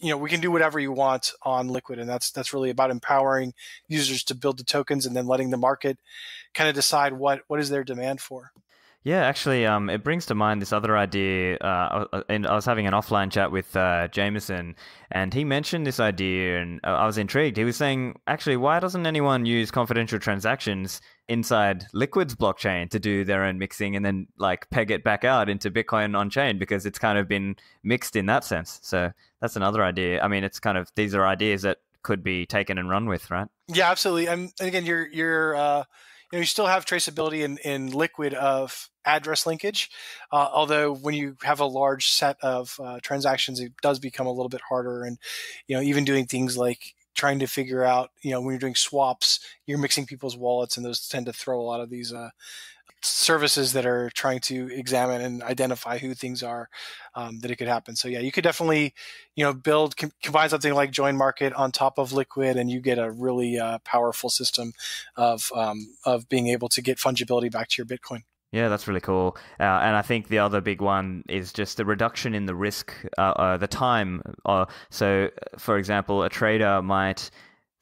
we can do whatever you want on Liquid, and that's really about empowering users to build the tokens and then letting the market kind of decide what is their demand for. Yeah, actually, it brings to mind this other idea. And I was having an offline chat with Jameson, and he mentioned this idea, and I was intrigued. He was saying, actually, why doesn't anyone use confidential transactions inside Liquid's blockchain to do their own mixing and then like peg it back out into Bitcoin on-chain, because it's kind of been mixed in that sense. So that's another idea. I mean, it's kind of, these are ideas that could be taken and run with, right? Yeah, absolutely. And again, you still have traceability in Liquid of address linkage, although when you have a large set of transactions, it does become a little bit harder. And even doing things like trying to figure out, when you're doing swaps, you're mixing people's wallets, and those tend to throw a lot of these services that are trying to examine and identify who things are, that it could happen. So yeah, you could definitely, combine something like Join Market on top of Liquid, and you get a really powerful system of being able to get fungibility back to your Bitcoin. Yeah, that's really cool. And I think the other big one is just the reduction in the risk, the time. So, for example, a trader might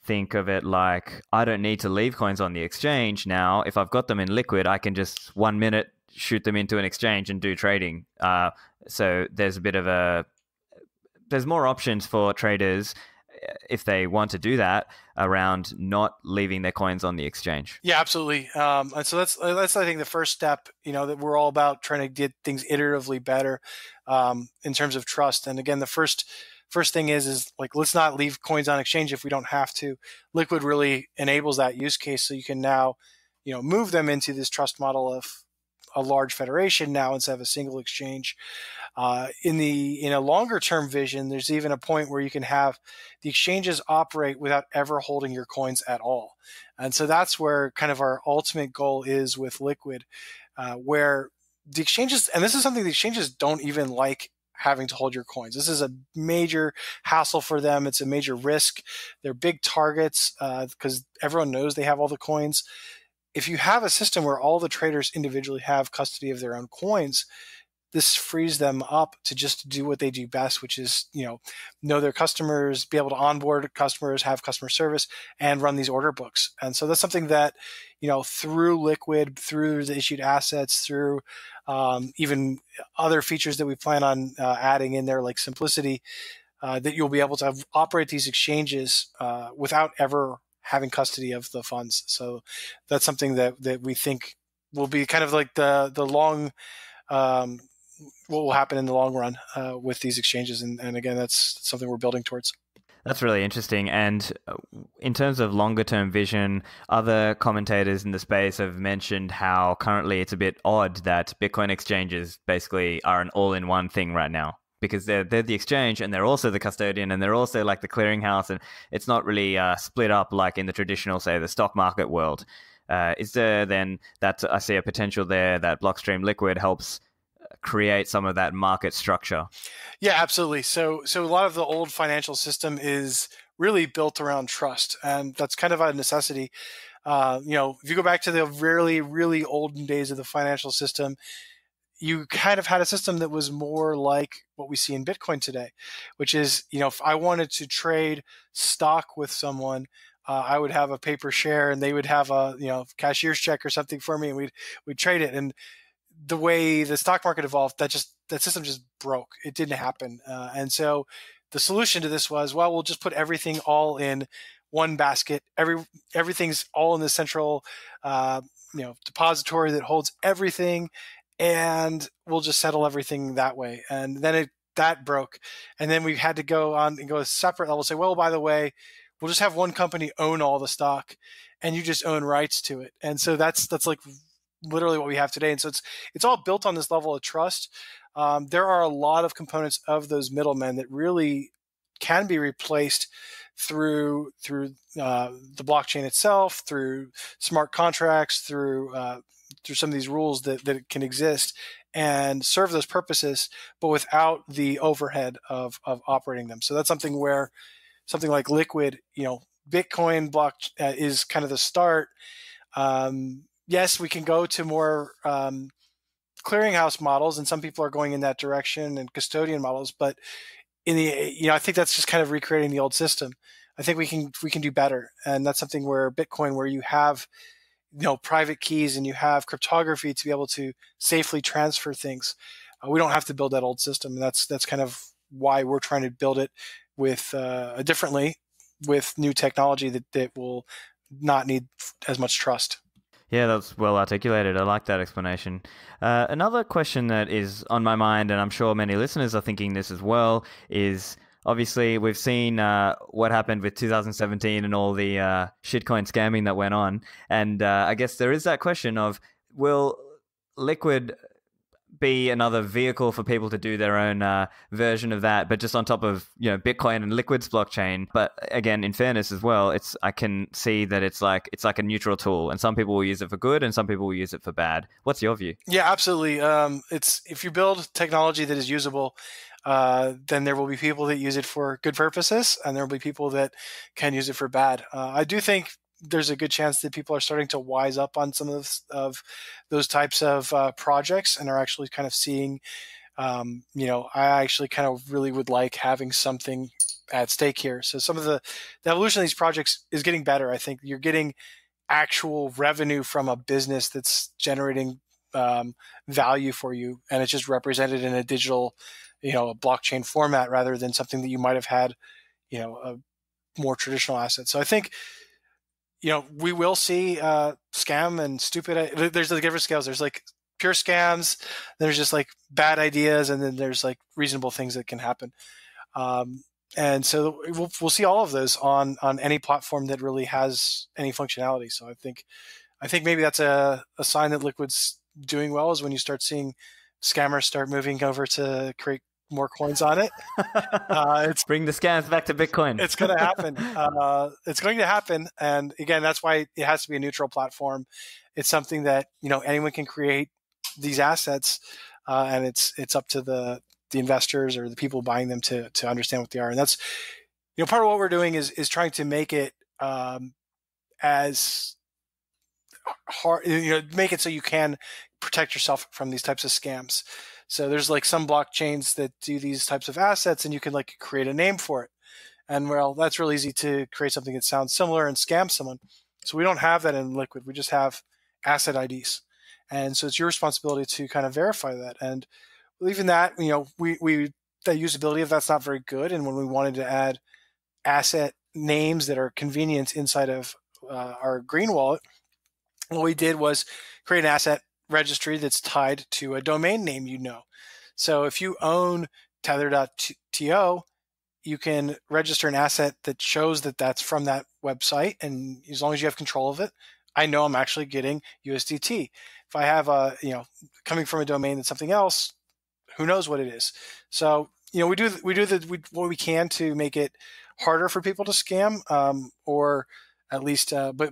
think of it like, I don't need to leave coins on the exchange now. If I've got them in Liquid, I can just 1 minute shoot them into an exchange and do trading. So there's there's more options for traders if they want to do that around not leaving their coins on the exchange. Yeah, absolutely. And so that's I think the first step, that we're all about trying to get things iteratively better in terms of trust. And again, the first thing is like, let's not leave coins on exchange if we don't have to. Liquid really enables that use case. So you can now, move them into this trust model of a large federation now instead of a single exchange. In a longer term vision, there's even a point where you can have the exchanges operate without ever holding your coins at all. And so that's where kind of our ultimate goal is with Liquid, where the exchanges, and this is something the exchanges don't even like having to hold your coins. This is a major hassle for them. It's a major risk. They're big targets because everyone knows they have all the coins. If you have a system where all the traders individually have custody of their own coins, this frees them up to just do what they do best, which is, know their customers, be able to onboard customers, have customer service, and run these order books. And so that's something that, through Liquid, through the issued assets, through even other features that we plan on adding in there, like simplicity, that you'll be able to operate these exchanges without ever having custody of the funds. So that's something that we think will be kind of like the long, what will happen in the long run with these exchanges. And again, that's something we're building towards. That's really interesting. And in terms of longer term vision, other commentators in the space have mentioned how currently it's a bit odd that Bitcoin exchanges basically are an all-in-one thing right now, because they're the exchange and they're also the custodian and they're also like the clearinghouse, and it's not really split up like in the traditional, say, the stock market world. Is there then that I see a potential there that Blockstream Liquid helps create some of that market structure? Yeah, absolutely. So a lot of the old financial system is really built around trust, and that's kind of a necessity. If you go back to the really, really olden days of the financial system, you kind of had a system that was more like what we see in Bitcoin today, which is, if I wanted to trade stock with someone, I would have a paper share and they would have a, cashier's check or something for me, and we'd trade it. And the way the stock market evolved, that system just broke. It didn't happen. And so the solution to this was, well, we'll just put everything all in one basket. Everything's all in the central, depository that holds everything, and we'll just settle everything that way. And then that broke, and then we had to go on and go a separate level. Say, well, by the way, we'll just have one company own all the stock, and you just own rights to it. And so that's like literally what we have today. And so it's all built on this level of trust. There are a lot of components of those middlemen that really can be replaced through the blockchain itself, through smart contracts, through some of these rules that can exist and serve those purposes, but without the overhead of operating them. So that's something where something like Liquid, Bitcoin block is kind of the start. Yes, we can go to more clearinghouse models, and some people are going in that direction, and custodian models. But I think that's just kind of recreating the old system. I think we can do better, and that's something where Bitcoin, where you have private keys and you have cryptography to be able to safely transfer things. We don't have to build that old system, and that's kind of why we're trying to build it with differently, with new technology that will not need as much trust. Yeah, that's well articulated. I like that explanation. Another question that is on my mind, and I'm sure many listeners are thinking this as well, is obviously we've seen what happened with 2017 and all the shitcoin scamming that went on. And I guess there is that question of, will Liquid be another vehicle for people to do their own version of that, but just on top of Bitcoin and Liquid's blockchain? But again, in fairness as well, I can see that it's like a neutral tool, and some people will use it for good and some people will use it for bad. What's your view? Yeah, absolutely. It's if you build technology that is usable, then there will be people that use it for good purposes, and there will be people that can use it for bad. I do think there's a good chance that people are starting to wise up on some of those types of projects and are actually kind of seeing, I actually kind of really would like having something at stake here. So some of the evolution of these projects is getting better. I think you're getting actual revenue from a business that's generating value for you, and it's just represented in a digital, a blockchain format rather than something that you might have had, a more traditional asset. So I think, we will see scam and stupid. There's like different scales. There's like pure scams. There's just like bad ideas, and then there's like reasonable things that can happen. And so we'll see all of those on any platform that really has any functionality. So I think maybe that's a sign that Liquid's doing well, is when you start seeing scammers start moving over to create more coins on it. Bring the scams back to Bitcoin. It's going to happen. It's going to happen. And again, that's why it has to be a neutral platform. It's something that, anyone can create these assets, and it's up to the investors or the people buying them to understand what they are. And that's, part of what we're doing is trying to make it as hard, make it so you can protect yourself from these types of scams. So there's like some blockchains that do these types of assets, and you can like create a name for it. And well, that's real easy to create something that sounds similar and scam someone. So we don't have that in Liquid. We just have asset IDs. And so it's your responsibility to kind of verify that. And even that, the usability of that's not very good. And when we wanted to add asset names that are convenient inside of our green wallet, what we did was create an asset registry that's tied to a domain name. So if you own tether.to, you can register an asset that shows that that's from that website, and as long as you have control of it, I know I'm actually getting USDT. If I have coming from a domain that's something else, who knows what it is? So we do what we can to make it harder for people to scam, or at least, but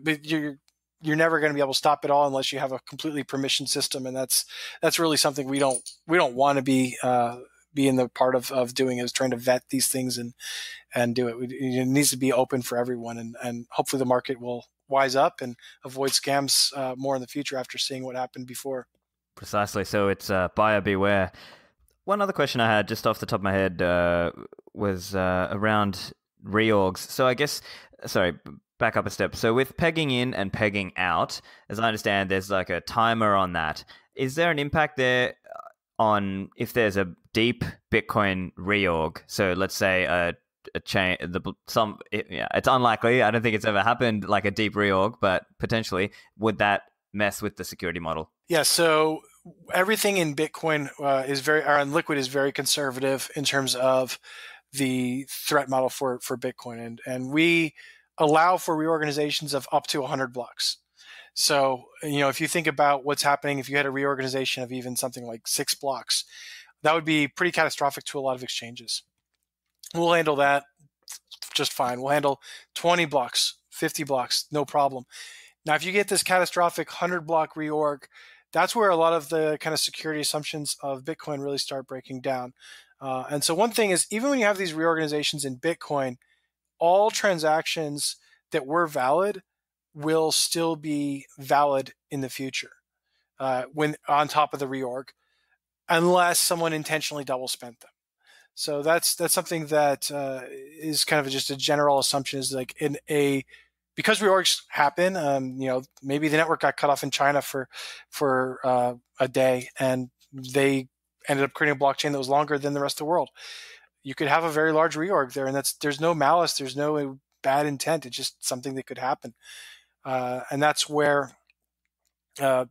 you're never going to be able to stop it all unless you have a completely permissioned system, and that's really something we don't want to be in the part of doing, is trying to vet these things and do it. It needs to be open for everyone, and hopefully the market will wise up and avoid scams more in the future after seeing what happened before. Precisely. So it's buyer beware. One other question I had just off the top of my head was around reorgs. So I guess, sorry, back up a step. So with pegging in and pegging out, as I understand, there's like a timer on that. Is there an impact there on if there's a deep Bitcoin reorg? So let's say a chain, it's unlikely. I don't think it's ever happened, like a deep reorg, but potentially, would that mess with the security model? Yeah. So everything in Bitcoin on Liquid is very conservative in terms of the threat model for Bitcoin, and we allow for reorganizations of up to 100 blocks. So, if you think about what's happening, if you had a reorganization of even something like 6 blocks, that would be pretty catastrophic to a lot of exchanges. We'll handle that just fine. We'll handle 20 blocks, 50 blocks, no problem. Now, if you get this catastrophic 100 block reorg, that's where a lot of the kind of security assumptions of Bitcoin really start breaking down. And so one thing is, even when you have these reorganizations in Bitcoin, all transactions that were valid will still be valid in the future when on top of the reorg, unless someone intentionally double spent them. So that's something that is kind of just a general assumption, is like because reorgs happen, maybe the network got cut off in China for a day, and they ended up creating a blockchain that was longer than the rest of the world. You could have a very large reorg there, and there's no malice, there's no bad intent. It's just something that could happen, and that's where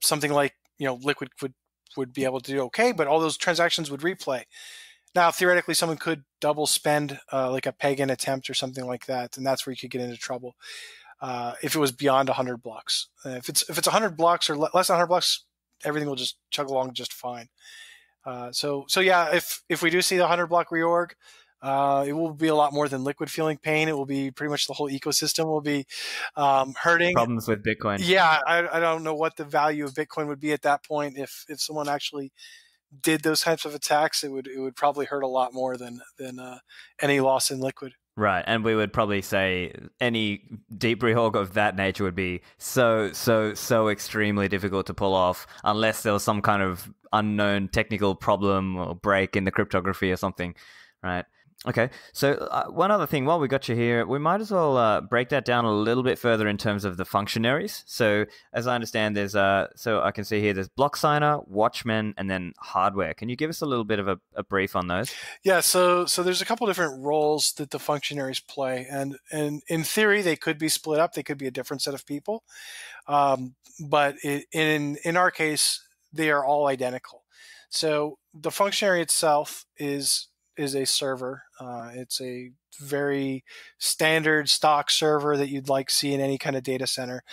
something like Liquid would be able to do okay, but all those transactions would replay. Now, theoretically, someone could double spend like a pagan attempt or something like that, and that's where you could get into trouble if it was beyond 100 blocks. If it's 100 blocks or less than 100 blocks, everything will just chug along just fine. So yeah, if we do see the 100 block reorg, it will be a lot more than Liquid feeling pain. It will be pretty much the whole ecosystem will be hurting. Problems with Bitcoin. Yeah, I don't know what the value of Bitcoin would be at that point. If someone actually did those types of attacks, it would probably hurt a lot more than any loss in Liquid. Right, and we would probably say any deep reorg of that nature would be so extremely difficult to pull off unless there was some kind of unknown technical problem or break in the cryptography or something, right? Okay, so one other thing, while we got you here, we might as well break that down a little bit further in terms of the functionaries. So as I understand, there's so I can see here there's block signer, watchman, and then hardware. Can you give us a little bit of a brief on those? Yeah, so there's a couple different roles that the functionaries play, and in theory they could be split up. They could be a different set of people, but in our case, they are all identical. So the functionary itself is a server. It's a very standard stock server that you'd like see in any kind of data center.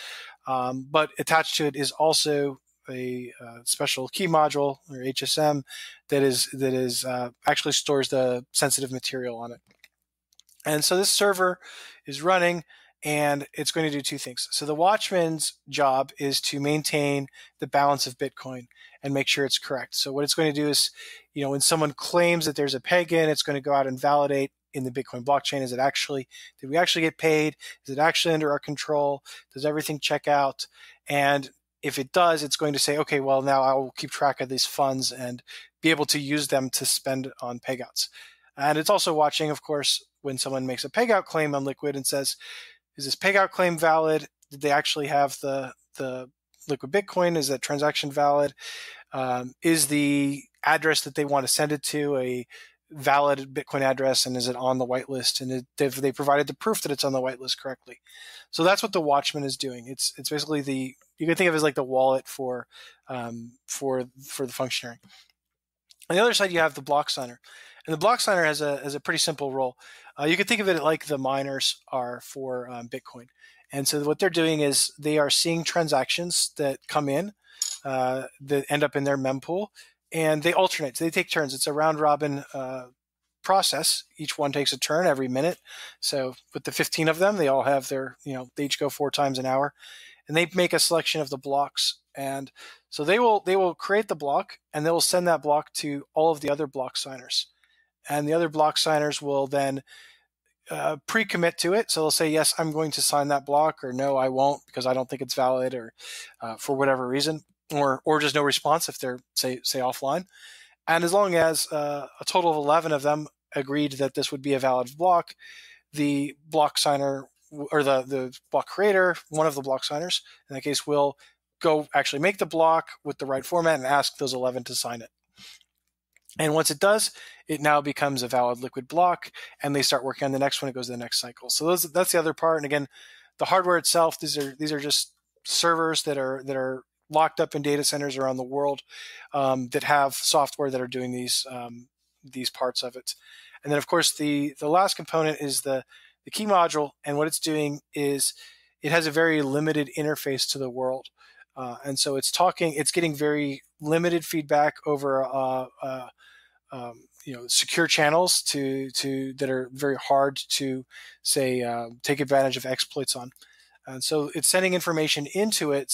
But attached to it is also a special key module, or HSM, that actually stores the sensitive material on it. And so this server is running, and it's going to do two things. So the watchman's job is to maintain the balance of Bitcoin and make sure it's correct. So what it's going to do is, when someone claims that there's a peg in, it's going to go out and validate in the Bitcoin blockchain. Did we actually get paid? Is it actually under our control? Does everything check out? And if it does, it's going to say, okay, well, now I will keep track of these funds and be able to use them to spend on pegouts. And it's also watching, of course, when someone makes a pegout claim on Liquid and says, is this pegout claim valid? Did they actually have the Liquid Bitcoin? Is that transaction valid? Is the address that they want to send it to a valid Bitcoin address, and is it on the whitelist? And have they provided the proof that it's on the whitelist correctly? So that's what the watchman is doing. It's basically you can think of it as like the wallet for the functionary. On the other side, you have the block signer, and the block signer has a pretty simple role. You could think of it like the miners are for Bitcoin. And so what they're doing is they are seeing transactions that come in that end up in their mempool, and they alternate. So they take turns. It's a round robin process. Each one takes a turn every minute. So with the 15 of them, they all have they each go 4 times an hour. and they make a selection of the blocks. And so they will create the block, and they will send that block to all of the other block signers. And the other block signers will then pre-commit to it. So they'll say, yes, I'm going to sign that block, or no, I won't because I don't think it's valid, or for whatever reason, or just no response if they're say offline. And as long as a total of 11 of them agreed that this would be a valid block, the block signer, or the block creator, one of the block signers in that case, will go actually make the block with the right format and ask those 11 to sign it. And once it does, it now becomes a valid liquid block, and they start working on the next one. It goes to the next cycle. So that's the other part. And again, the hardware itself, these are just servers that are locked up in data centers around the world that have software that are doing these parts of it. And then, of course, the last component is the key module. And what it's doing is it has a very limited interface to the world. And so it's getting very limited feedback over secure channels that are very hard to take advantage of exploits on. And so it's sending information into it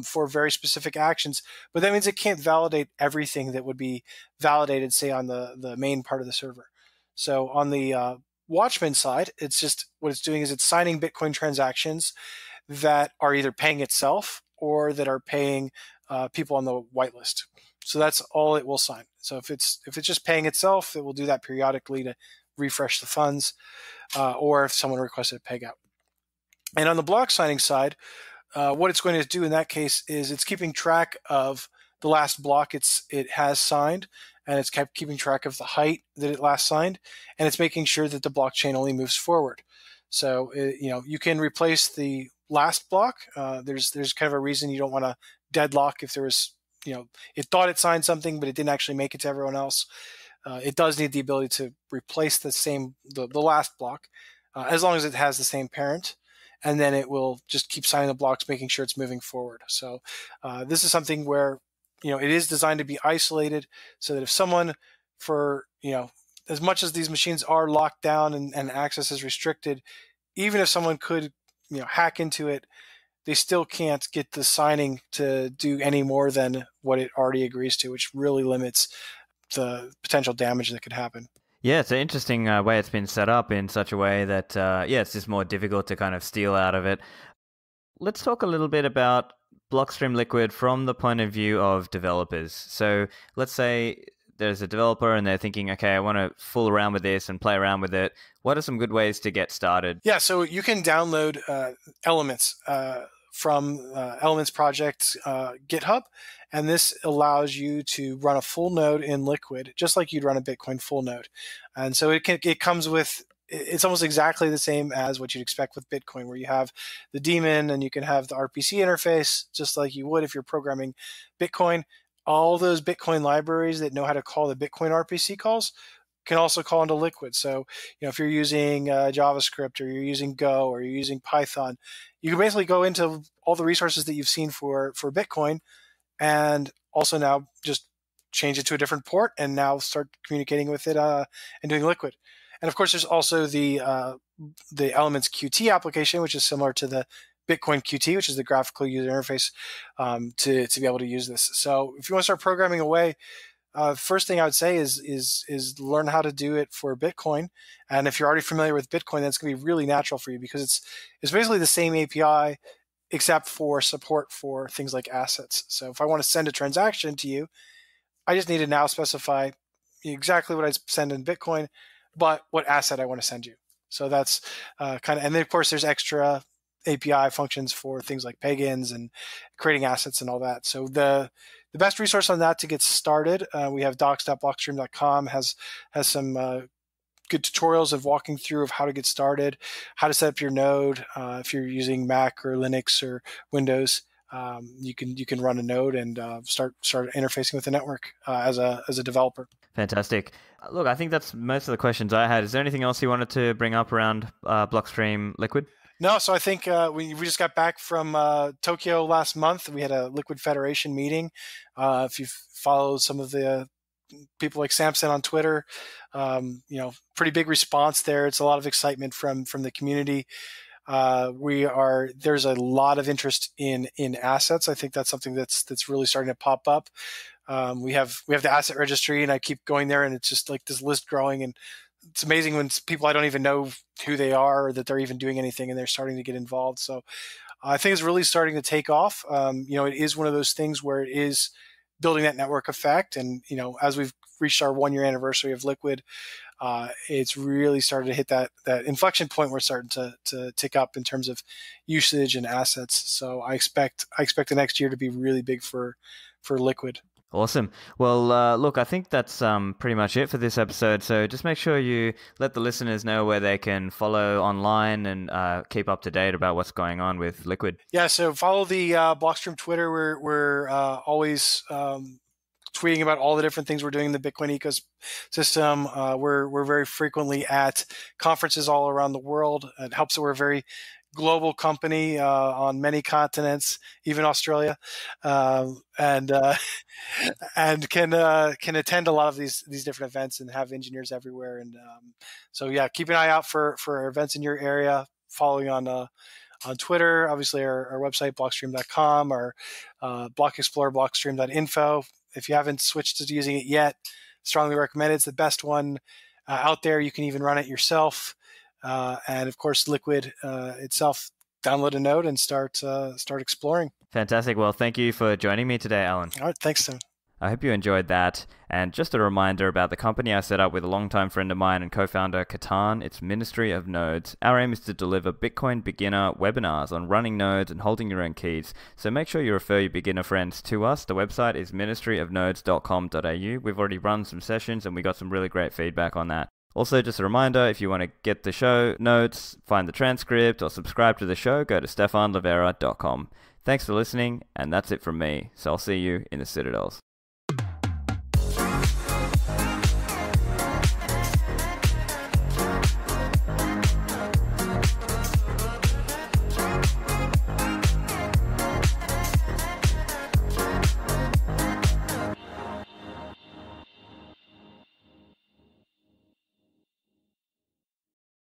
for very specific actions, but that means it can't validate everything that would be validated, say, on the main part of the server. So on the Watchman side, it's just what it's doing is it's signing Bitcoin transactions that are either paying itself or that are paying people on the whitelist. So that's all it will sign. So if it's just paying itself, it will do that periodically to refresh the funds, or if someone requested a peg out. And on the block signing side, what it's going to do in that case is it's keeping track of the last block it has signed, and it's keeping track of the height that it last signed, and it's making sure that the blockchain only moves forward. So you can replace the last block. There's kind of a reason you don't want to deadlock if there was it thought it signed something but it didn't actually make it to everyone else. It does need the ability to replace the last block as long as it has the same parent, and then it will just keep signing the blocks, making sure it's moving forward. So this is something where it is designed to be isolated, so that if someone, for as much as these machines are locked down and access is restricted, even if someone could hack into it, they still can't get the signing to do any more than what it already agrees to, which really limits the potential damage that could happen. Yeah, it's an interesting way it's been set up in such a way that, it's just more difficult to kind of steal out of it. Let's talk a little bit about Blockstream Liquid from the point of view of developers. So let's say there's a developer and they're thinking, okay, I want to fool around with this and play around with it. What are some good ways to get started? Yeah, so you can download Elements from Elements Project GitHub, and this allows you to run a full node in Liquid, just like you'd run a Bitcoin full node. And so it comes with, it's almost exactly the same as what you'd expect with Bitcoin, where you have the daemon and you can have the RPC interface, just like you would if you're programming Bitcoin. All those Bitcoin libraries that know how to call the Bitcoin RPC calls can also call into Liquid. So, if you're using JavaScript, or you're using Go, or you're using Python, you can basically go into all the resources that you've seen for Bitcoin, and also now just change it to a different port and now start communicating with it and doing Liquid. And of course, there's also the Elements Qt application, which is similar to the Bitcoin Qt, which is the graphical user interface to be able to use this. So if you want to start programming away, first thing I would say is learn how to do it for Bitcoin. And if you're already familiar with Bitcoin, that's going to be really natural for you, because it's basically the same API except for support for things like assets. So if I want to send a transaction to you, I just need to now specify exactly what I send in Bitcoin, but what asset I want to send you. So that's and then of course there's extra API functions for things like peg-ins and creating assets and all that. So the best resource on that to get started, we have docs.blockstream.com, has some good tutorials of walking through of how to get started, how to set up your node. If you're using Mac or Linux or Windows, you can run a node and start interfacing with the network as a developer. Fantastic. Look, I think that's most of the questions I had. Is there anything else you wanted to bring up around Blockstream Liquid? No, so I think we just got back from Tokyo last month. We had a Liquid Federation meeting. If you follow some of the people like Samson on Twitter, pretty big response there. It's a lot of excitement from the community. There's a lot of interest in assets. I think that's something that's really starting to pop up. We have the asset registry, and I keep going there, and it's just like this list growing, and it's amazing when people I don't even know who they are or that they're even doing anything, and they're starting to get involved. So I think it's really starting to take off. It is one of those things where it is building that network effect, and as we've reached our 1-year anniversary of Liquid, it's really started to hit that inflection point. We're starting to tick up in terms of usage and assets. So I expect the next year to be really big for Liquid. Awesome. Well, look, I think that's pretty much it for this episode. So just make sure you let the listeners know where they can follow online and keep up to date about what's going on with Liquid. Yeah, so follow the Blockstream Twitter. We're always tweeting about all the different things we're doing in the Bitcoin ecosystem. We're very frequently at conferences all around the world. It helps that we're a very global company on many continents, even Australia, and can attend a lot of these different events and have engineers everywhere. And so yeah, keep an eye out for events in your area. Following on Twitter, obviously our website blockstream.com, or Block Explorer blockstream.info. If you haven't switched to using it yet, strongly recommend it. It's the best one out there. You can even run it yourself. And of course, Liquid itself, download a node and start exploring. Fantastic. Well, thank you for joining me today, Alan. All right. Thanks, Tim. I hope you enjoyed that. And just a reminder about the company I set up with a longtime friend of mine and co-founder, Katan. It's Ministry of Nodes. Our aim is to deliver Bitcoin beginner webinars on running nodes and holding your own keys. So make sure you refer your beginner friends to us. The website is ministryofnodes.com.au. We've already run some sessions and we got some really great feedback on that. Also, just a reminder, if you want to get the show notes, find the transcript, or subscribe to the show, go to stefanlivera.com. Thanks for listening, and that's it from me. So I'll see you in the Citadels.